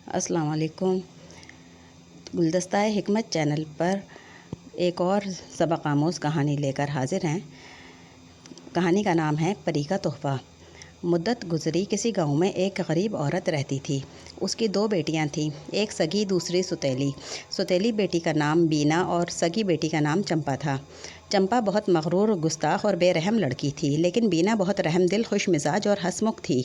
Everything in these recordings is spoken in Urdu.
السلام علیکم۔ گلدستہ حکمت چینل پر ایک اور سبق آموز کہانی لے کر حاضر ہیں۔ کہانی کا نام ہے پری کا تحفہ۔ مدت گزری، کسی گاؤں میں ایک غریب عورت رہتی تھی۔ اس کی 2 بیٹیاں تھیں، ایک سگی دوسری ستیلی۔ ستیلی بیٹی کا نام بینا اور سگی بیٹی کا نام چمپا تھا۔ چمپا بہت مغرور، گستاخ اور بے رحم لڑکی تھی، لیکن بینا بہت رحم دل، خوش مزاج اور ہنسمکھ تھی۔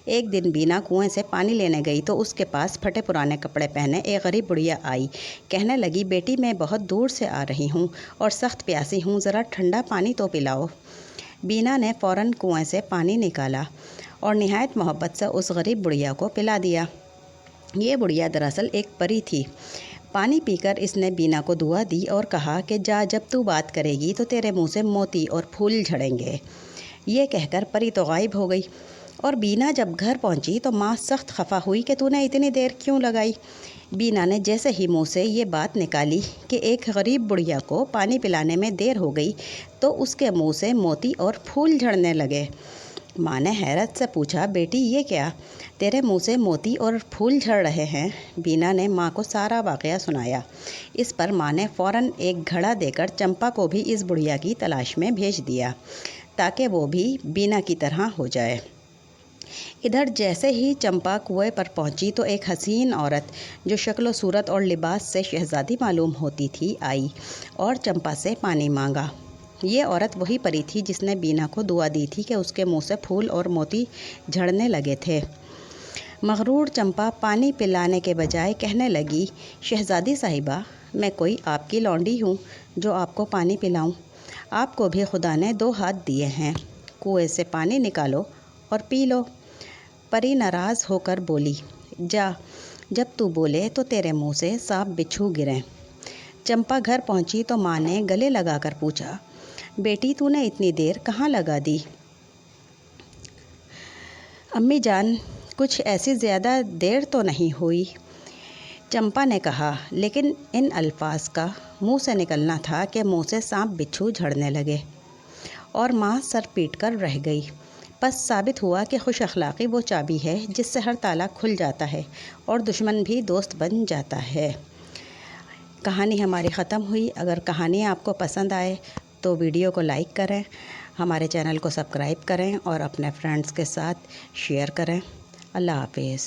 ایک دن بینا کنویں سے پانی لینے گئی تو اس کے پاس پھٹے پرانے کپڑے پہنے ایک غریب بڑھیا آئی۔ کہنے لگی، بیٹی میں بہت دور سے آ رہی ہوں اور سخت پیاسی ہوں، ذرا ٹھنڈا پانی تو پلاؤ۔ بینا نے فوراً کنویں سے پانی نکالا اور نہایت محبت سے اس غریب بڑھیا کو پلا دیا۔ یہ بڑھیا دراصل ایک پری تھی۔ پانی پی کر اس نے بینا کو دعا دی اور کہا کہ جا، جب تو بات کرے گی تو تیرے منہ سے موتی اور پھول جھڑیں گے۔ یہ کہہ کر پری تو غائب ہو گئی، اور بینا جب گھر پہنچی تو ماں سخت خفا ہوئی کہ تو نے اتنی دیر کیوں لگائی۔ بینا نے جیسے ہی منہ سے یہ بات نکالی کہ ایک غریب بڑھیا کو پانی پلانے میں دیر ہو گئی تو اس کے منہ سے موتی اور پھول جھڑنے لگے۔ ماں نے حیرت سے پوچھا، بیٹی یہ کیا؟ تیرے منہ سے موتی اور پھول جھڑ رہے ہیں؟ بینا نے ماں کو سارا واقعہ سنایا۔ اس پر ماں نے فوراً ایک گھڑا دے کر چمپا کو بھی اس بڑھیا کی تلاش میں بھیج دیا تاکہ وہ بھی بینا کی طرح ہو جائے۔ ادھر جیسے ہی چمپا کنویں پر پہنچی تو ایک حسین عورت جو شکل و صورت اور لباس سے شہزادی معلوم ہوتی تھی آئی اور چمپا سے پانی مانگا۔ یہ عورت وہی پری تھی جس نے بینا کو دعا دی تھی کہ اس کے منہ سے پھول اور موتی جھڑنے لگے تھے۔ مغرور چمپا پانی پلانے کے بجائے کہنے لگی، شہزادی صاحبہ، میں کوئی آپ کی لونڈی ہوں جو آپ کو پانی پلاؤں؟ آپ کو بھی خدا نے 2 ہاتھ دیے ہیں، کنویں سے پانی نکالو اور پی لو۔ پری ناراض ہو کر بولی، جا، جب تو بولے تو تیرے منہ سے سانپ بچھو گریں۔ چمپا گھر پہنچی تو ماں نے گلے لگا کر پوچھا، بیٹی تو نے اتنی دیر کہاں لگا دی؟ امی جان، کچھ ایسی زیادہ دیر تو نہیں ہوئی؟ چمپا نے کہا، لیکن ان الفاظ کا منہ سے نکلنا تھا کہ منہ سے سانپ بچھو جھڑنے لگے، اور ماں سر پیٹ کر رہ گئی۔ بس ثابت ہوا کہ خوش اخلاقی وہ چابی ہے جس سے ہر تالا کھل جاتا ہے اور دشمن بھی دوست بن جاتا ہے۔ کہانی ہماری ختم ہوئی۔ اگر کہانی آپ کو پسند آئے تو ویڈیو کو لائک کریں، ہمارے چینل کو سبسکرائب کریں اور اپنے فرینڈز کے ساتھ شیئر کریں۔ اللہ حافظ۔